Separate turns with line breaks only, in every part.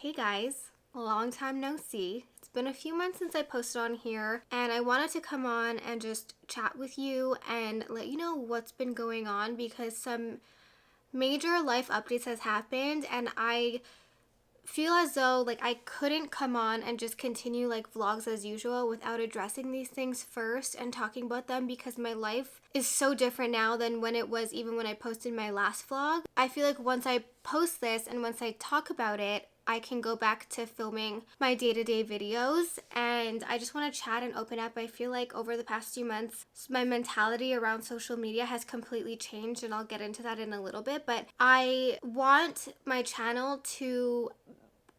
Hey guys, a long time no see. It's been a few months since I posted on here, and I wanted to come on and just chat with you and let you know what's been going on because some major life updates has happened, and I feel as though I couldn't come on and just continue vlogs as usual without addressing these things first and talking about them because my life is so different now than when it was even when I posted my last vlog. I feel like once I post this and once I talk about it, I can go back to filming my day-to-day videos, and I just want to chat and open up. I feel like over the past few months, my mentality around social media has completely changed, and I'll get into that in a little bit, but I want my channel to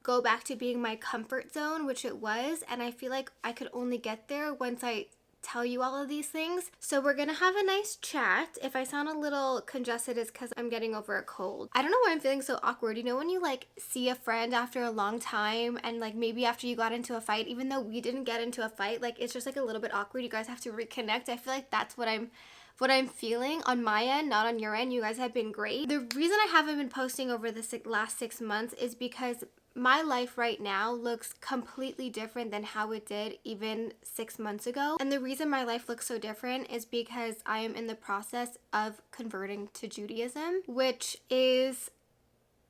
go back to being my comfort zone, which it was, and I feel like I could only get there once I tell you all of these things. So we're gonna have a nice chat. If I sound a little congested, it's because I'm getting over a cold. I don't know why I'm feeling so awkward. You know when you see a friend after a long time and maybe after you got into a fight, even though we didn't get into a fight, it's just a little bit awkward. You guys have to reconnect. I feel like that's what I'm feeling on my end, not on your end. You guys have been great. The reason I haven't been posting over the last 6 months is because my life right now looks completely different than how it did even 6 months ago. And the reason my life looks so different is because I am in the process of converting to Judaism, which is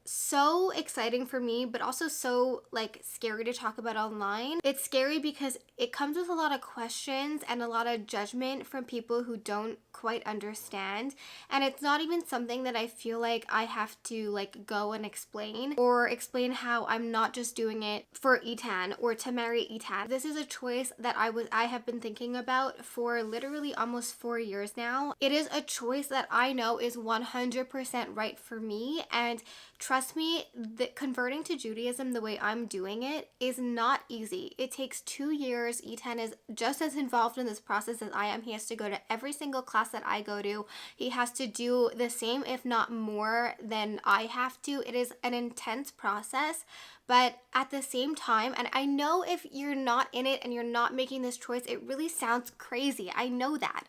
so exciting for me, but also so scary to talk about online. It's scary because it comes with a lot of questions and a lot of judgment from people who don't quite understand, and it's not even something that I feel like I have to go and explain or explain how I'm not just doing it for Etan or to marry Etan. This is a choice that I have been thinking about for literally almost 4 years now. It is a choice that I know is 100% right for me, and trust me, that converting to Judaism the way I'm doing it is not easy. It takes 2 years. Etan is just as involved in this process as I am. He has to go to every single class that I go to. He has to do the same, if not more, than I have to. It is an intense process, but at the same time, and I know if you're not in it and you're not making this choice, it really sounds crazy. I know that.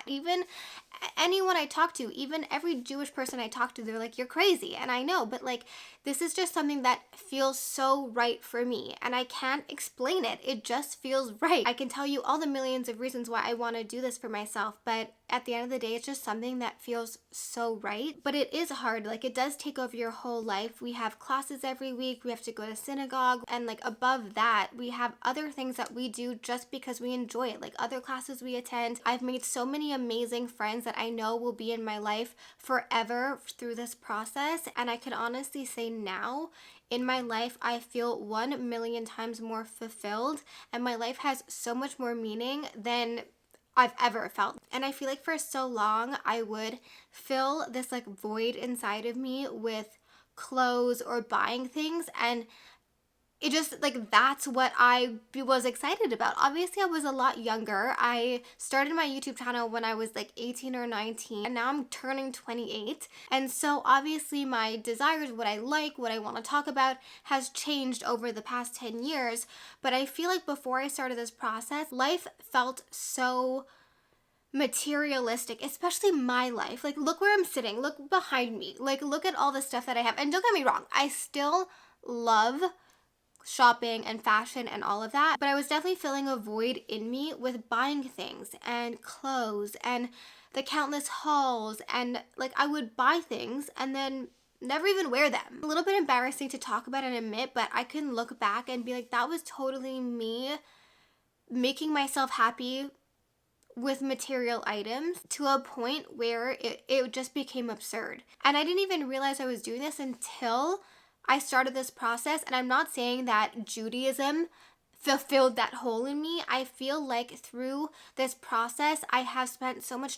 Even anyone I talk to, even every Jewish person I talk to, they're like, you're crazy. And I know, but this is just something that feels so right for me, and I can't explain it. It just feels right. I can tell you all the millions of reasons why I want to do this for myself, but at the end of the day, it's just something that feels so right. But it is hard. It does take over your whole life. We have classes every week. We have to go to synagogue. And above that, we have other things that we do just because we enjoy it. Other classes we attend. I've made so many amazing friends that I know will be in my life forever through this process. And I can honestly say now, in my life, I feel 1,000,000 times more fulfilled, and my life has so much more meaning than I've ever felt. And I feel like for so long I would fill this void inside of me with clothes or buying things, and it just that's what I was excited about. Obviously, I was a lot younger. I started my YouTube channel when I was 18 or 19, and now I'm turning 28. And so obviously my desires, what I like, what I want to talk about has changed over the past 10 years. But I feel like before I started this process, life felt so materialistic, especially my life. Look where I'm sitting, look behind me, look at all the stuff that I have. And don't get me wrong, I still love shopping and fashion and all of that, but I was definitely filling a void in me with buying things and clothes and the countless hauls, and I would buy things and then never even wear them. A little bit embarrassing to talk about and admit, but I can look back and be like, that was totally me making myself happy with material items to a point where it just became absurd. And I didn't even realize I was doing this until I started this process. And I'm not saying that Judaism fulfilled that hole in me. I feel like through this process, I have spent so much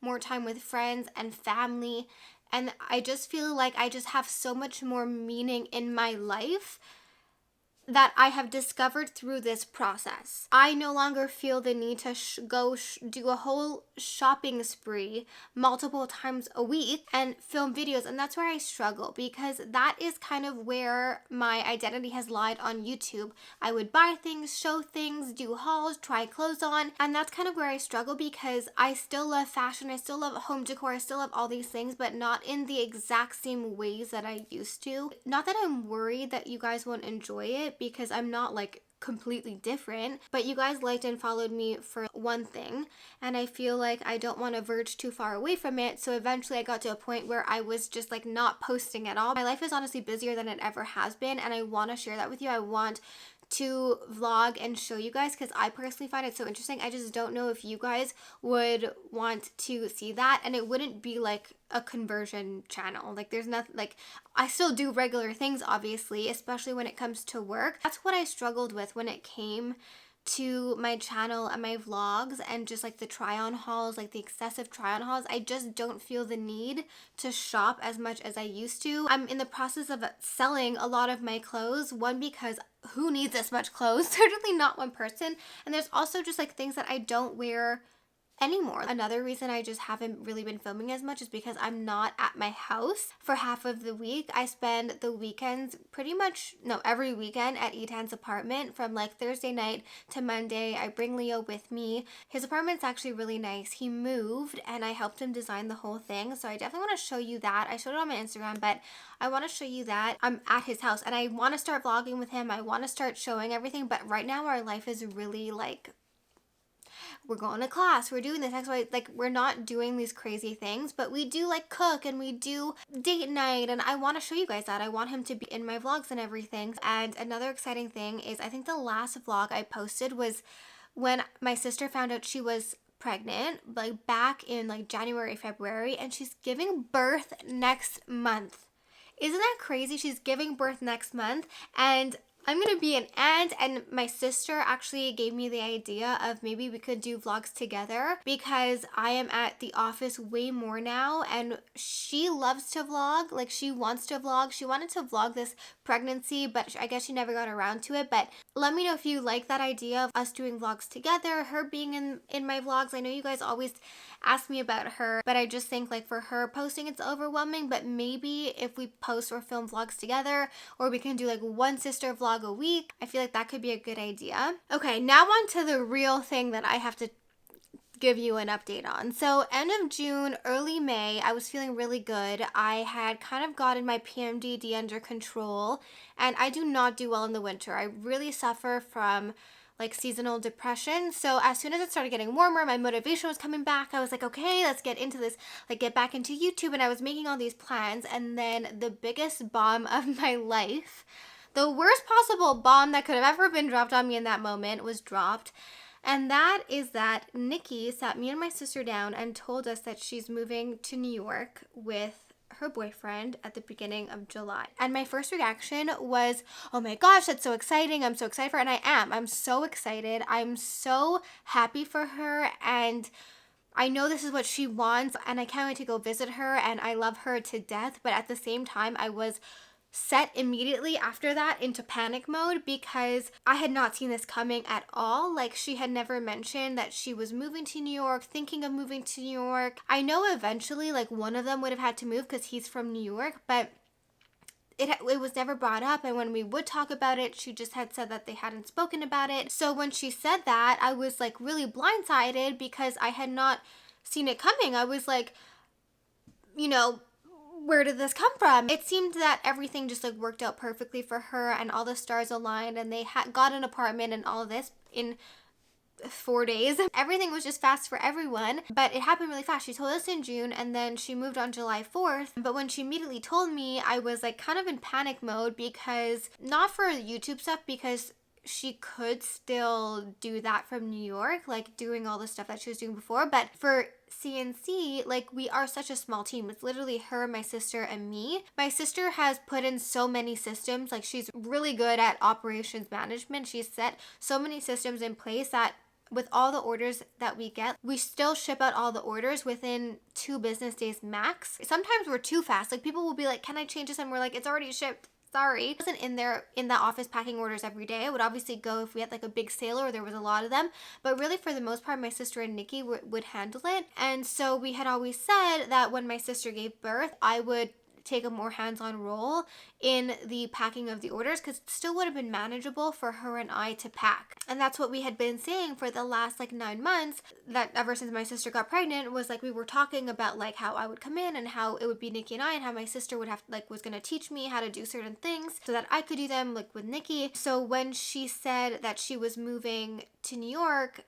more time with friends and family. And I just feel like I just have so much more meaning in my life that I have discovered through this process. I no longer feel the need to do a whole shopping spree multiple times a week and film videos. And that's where I struggle, because that is kind of where my identity has lied on YouTube. I would buy things, show things, do hauls, try clothes on. And that's kind of where I struggle, because I still love fashion. I still love home decor. I still love all these things, but not in the exact same ways that I used to. Not that I'm worried that you guys won't enjoy it, because I'm not like completely different, but you guys liked and followed me for one thing, and I feel like I don't want to verge too far away from it. So eventually I got to a point where I was just like not posting at all. My life is honestly busier than it ever has been, and I want to share that with you. I want to vlog and show you guys, because I personally find it so interesting. I just don't know if you guys would want to see that, and it wouldn't be like a conversion channel. Like there's nothing, like I still do regular things obviously, especially when it comes to work. That's what I struggled with when it came to my channel and my vlogs, and just like the try on hauls, like the excessive try on hauls. I just don't feel the need to shop as much as I used to. I'm in the process of selling a lot of my clothes. One, because who needs this much clothes? Certainly not one person. And there's also just like things that I don't wear anymore. Another reason I just haven't really been filming as much is because I'm not at my house for half of the week. I spend the weekends every weekend at Etan's apartment from like Thursday night to Monday. I bring Leo with me. His apartment's actually really nice. He moved and I helped him design the whole thing. So I definitely want to show you that. I showed it on my Instagram, but I want to show you that I'm at his house, and I want to start vlogging with him. I want to start showing everything, but right now our life is really like, we're going to class, we're doing this, like we're not doing these crazy things, but we do like cook and we do date night, and I want to show you guys that. I want him to be in my vlogs and everything. And another exciting thing is, I think the last vlog I posted was when my sister found out she was pregnant, like back in like January, February, and she's giving birth next month. Isn't that crazy? She's giving birth next month, and I'm gonna be an aunt, and my sister actually gave me the idea of maybe we could do vlogs together, because I am at the office way more now, and she loves to vlog. Like she wants to vlog. She wanted to vlog this pregnancy, but I guess she never got around to it. But let me know if you like that idea of us doing vlogs together, her being in my vlogs. I know you guys always ask me about her, but I just think like for her posting it's overwhelming. But maybe if we post or film vlogs together, or we can do like one sister vlog a week, I feel like that could be a good idea. Okay, now on to the real thing that I have to give you an update on. So end of June, early May, I was feeling really good. I had kind of gotten my PMDD under control, and I do not do well in the winter. I really suffer from like seasonal depression. So as soon as it started getting warmer, my motivation was coming back. I was like, okay, let's get into this, like get back into YouTube. And I was making all these plans, and then the biggest bomb of my life, the worst possible bomb that could have ever been dropped on me in that moment, was dropped. And that is that Nikki sat me and my sister down and told us that she's moving to New York with her boyfriend at the beginning of July. And my first reaction was, oh my gosh, that's so exciting. I'm so excited for her. And I am. I'm so excited. I'm so happy for her. And I know this is what she wants. And I can't wait to go visit her. And I love her to death. But at the same time, I was set immediately after that into panic mode, because I had not seen this coming at all. Like she had never mentioned that she was moving to New York, thinking of moving to New York. I know eventually like one of them would have had to move because he's from New York, but it was never brought up. And when we would talk about it, she just had said that they hadn't spoken about it. So when she said that, I was like really blindsided, because I had not seen it coming. I was like, you know, where did this come from? It seemed that everything just like worked out perfectly for her, and all the stars aligned, and they got an apartment and all of this in 4 days. Everything was just fast for everyone, but it happened really fast. She told us in June, and then she moved on July 4th. But when she immediately told me, I was like kind of in panic mode, because not for YouTube stuff, because she could still do that from New York, like doing all the stuff that she was doing before. But for CNC, like we are such a small team. It's literally her, my sister, and me. My sister has put in so many systems. Like she's really good at operations management. She's set so many systems in place that with all the orders that we get, we still ship out all the orders within 2 business days max. Sometimes we're too fast. Like people will be like, can I change this? And we're like, it's already shipped Sorry. I wasn't in there in the office packing orders every day. I would obviously go if we had like a big sale or there was a lot of them. But really, for the most part, my sister and Nikki would handle it. And so we had always said that when my sister gave birth, I would take a more hands-on role in the packing of the orders, because it still would have been manageable for her and I to pack. And that's what we had been saying for the last like 9 months, that ever since my sister got pregnant, was like we were talking about like how I would come in and how it would be Nikki and I, and how my sister would have like was going to teach me how to do certain things so that I could do them like with Nikki. So when she said that she was moving to New York,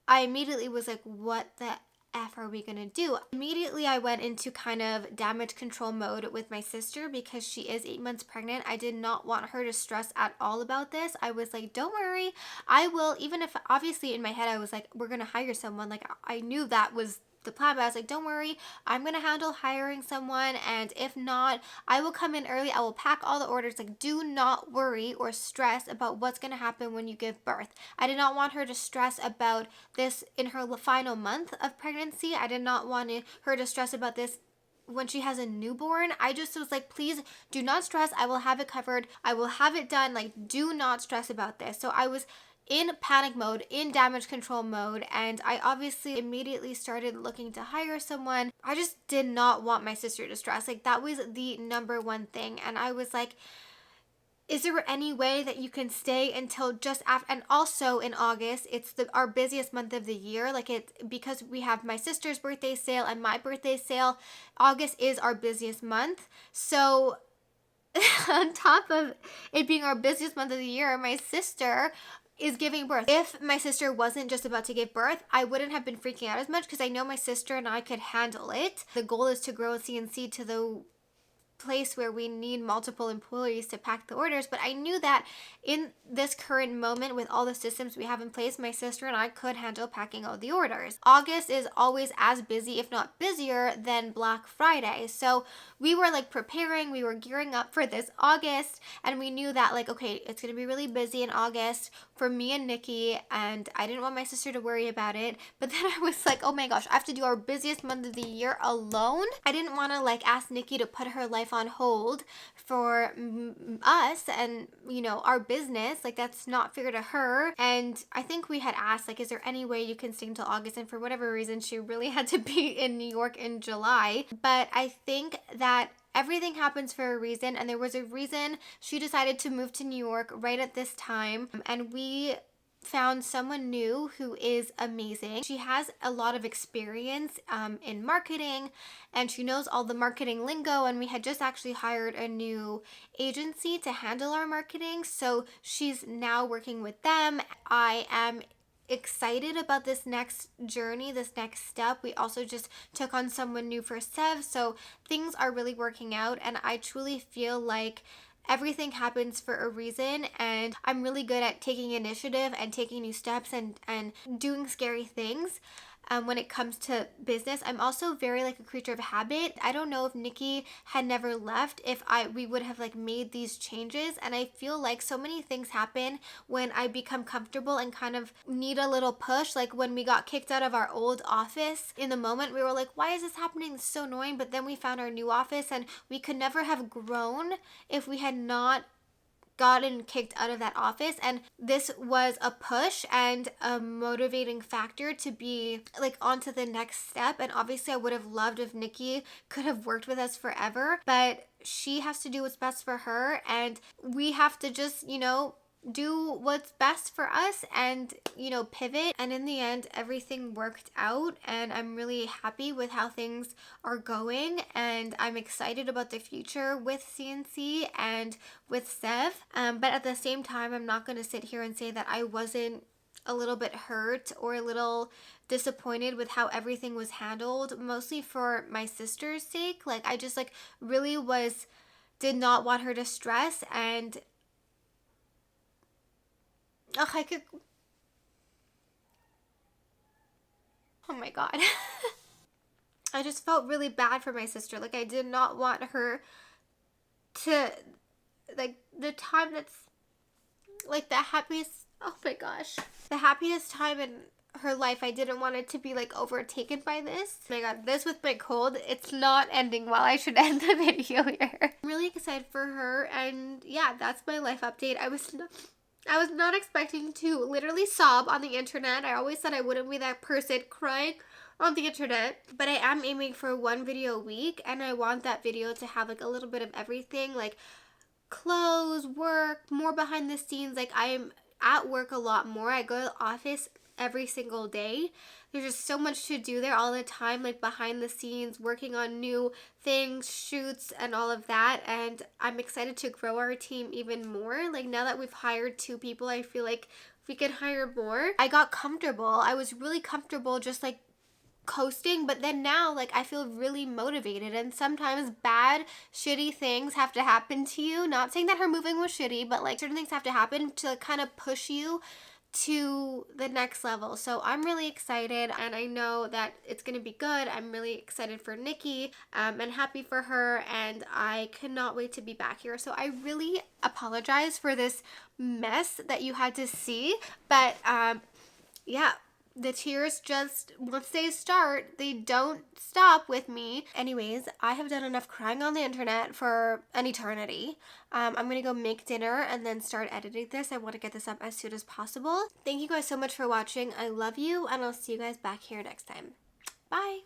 I immediately was like, what the F are we gonna do? Immediately I went into kind of damage control mode with my sister, because she is 8 months pregnant. I did not want her to stress at all about this. I was like, don't worry, I will. Even if obviously in my head I was like, we're gonna hire someone, like I knew that was the plan, but I was like, don't worry, I'm gonna handle hiring someone, and if not, I will come in early, I will pack all the orders. Like, do not worry or stress about what's gonna happen when you give birth. I did not want her to stress about this in her final month of pregnancy. I did not want her to stress about this when she has a newborn. I just was like, please do not stress, I will have it covered, I will have it done, like do not stress about this. So I was in panic mode, in damage control mode, and I obviously immediately started looking to hire someone. I just did not want my sister to stress. Like, that was the number one thing. And I was like, is there any way that you can stay until just after? And also in August, it's our busiest month of the year. Like, it's because we have my sister's birthday sale and my birthday sale. August is our busiest month. So on top of it being our busiest month of the year, my sister is giving birth. If my sister wasn't just about to give birth, I wouldn't have been freaking out as much, because I know my sister and I could handle it. The goal is to grow CNC to the place where we need multiple employees to pack the orders. But I knew that in this current moment, with all the systems we have in place, my sister and I could handle packing all the orders. August is always as busy, if not busier, than Black Friday. So we were like preparing, we were gearing up for this August, and we knew that like, okay, it's gonna be really busy in August for me and Nikki, and I didn't want my sister to worry about it. But then I was like, oh my gosh, I have to do our busiest month of the year alone. I didn't want to like ask Nikki to put her life on hold for us and, you know, our business. Like, that's not fair to her. And I think we had asked, like, is there any way you can stay until August? And for whatever reason, she really had to be in New York in July. But I think that everything happens for a reason, and there was a reason she decided to move to New York right at this time. And we found someone new who is amazing. She has a lot of experience in marketing, and she knows all the marketing lingo, and we had just actually hired a new agency to handle our marketing, so she's now working with them. I am excited about this next journey, this next step. We also just took on someone new for Sev, so things are really working out, and I truly feel like everything happens for a reason, and I'm really good at taking initiative and taking new steps and doing scary things. When it comes to business, I'm also very like a creature of habit. I don't know if Nikki had never left, if we would have like made these changes. And I feel like so many things happen when I become comfortable and kind of need a little push. Like when we got kicked out of our old office, in the moment we were like, why is this happening? It's so annoying. But then we found our new office, and we could never have grown if we had not gotten kicked out of that office. And this was a push and a motivating factor to be like on to the next step. And obviously I would have loved if Nikki could have worked with us forever, but she has to do what's best for her, and we have to just, you know, do what's best for us and, you know, pivot. And in the end, everything worked out, and I'm really happy with how things are going, and I'm excited about the future with CNC and with Sev. But at the same time, I'm not going to sit here and say that I wasn't a little bit hurt or a little disappointed with how everything was handled, mostly for my sister's sake. Like, I just like really did not want her to stress, and oh my god. I just felt really bad for my sister. Like, I did not want her to, like, the time that's like the happiest, oh my gosh, the happiest time in her life. I didn't want it to be like overtaken by this. Oh my god, this with my cold, it's not ending well. I should end the video here. I'm really excited for her, and yeah, that's my life update. I was not expecting to literally sob on the internet. I always said I wouldn't be that person crying on the internet, but I am aiming for one video a week, and I want that video to have like a little bit of everything, like clothes, work, more behind the scenes. Like I am at work a lot more. I go to the office every single day. There's just so much to do there all the time, like behind the scenes, working on new things, shoots, and all of that. And I'm excited to grow our team even more. Like now that we've hired 2 people, I feel like we could hire more. I got comfortable. I was really comfortable just like coasting, but then now like I feel really motivated, and sometimes bad shitty things have to happen to you. Not saying that her moving was shitty, but like certain things have to happen to kind of push you to the next level. So I'm really excited, and I know that it's gonna be good. I'm really excited for Nikki, and happy for her, and I cannot wait to be back here. So I really apologize for this mess that you had to see, but yeah, the tears just, once they start, they don't stop with me. Anyways, I have done enough crying on the internet for an eternity. I'm gonna go make dinner and then start editing this. I want to get this up as soon as possible. Thank you guys so much for watching. I love you, and I'll see you guys back here next time. Bye!